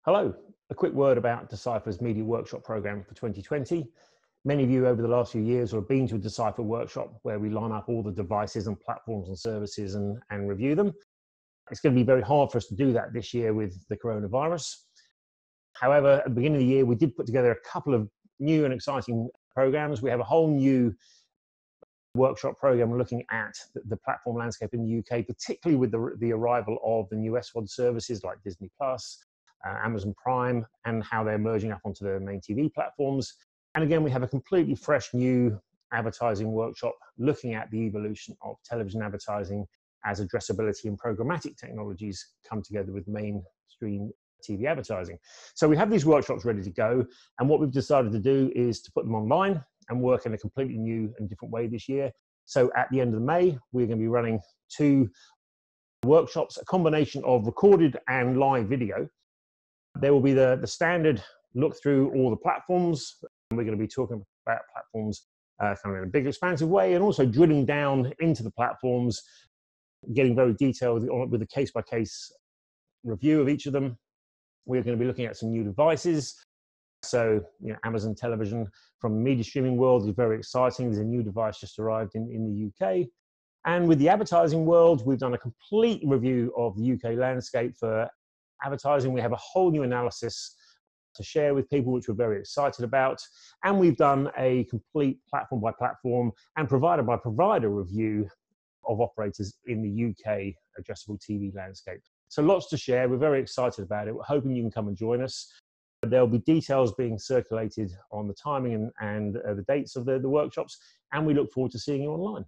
Hello, a quick word about Decipher's Media Workshop program for 2020. Many of you over the last few years will have been to a Decipher workshop where we line up all the devices and platforms and services and review them. It's going to be very hard for us to do that this year with the coronavirus. However, at the beginning of the year, we did put together a couple of new and exciting programs. We have a whole new workshop program looking at the platform landscape in the UK, particularly with the arrival of the new SVOD services like Disney Plus, Amazon Prime, and how they're merging up onto the main TV platforms. And again, we have a completely fresh new advertising workshop looking at the evolution of television advertising as addressability and programmatic technologies come together with mainstream TV advertising. So we have these workshops ready to go, and what we've decided to do is to put them online and work in a completely new and different way this year. So at the end of May, we're going to be running 2 workshops, a combination of recorded and live video. There will be the standard look through all the platforms. And we're going to be talking about platforms kind of in a big expansive way, and also drilling down into the platforms, getting very detailed with a case-by-case review of each of them. We're going to be looking at some new devices. So, Amazon Television from the media streaming world is very exciting. There's a new device just arrived in the UK. And with the advertising world, we've done a complete review of the UK landscape for advertising. We have a whole new analysis to share with people, which we're very excited about. And we've done a complete platform by platform and provider by provider review of operators in the UK addressable TV landscape. So lots to share. We're very excited about it. We're hoping you can come and join us. There'll be details being circulated on the timing and the dates of the workshops, and we look forward to seeing you online.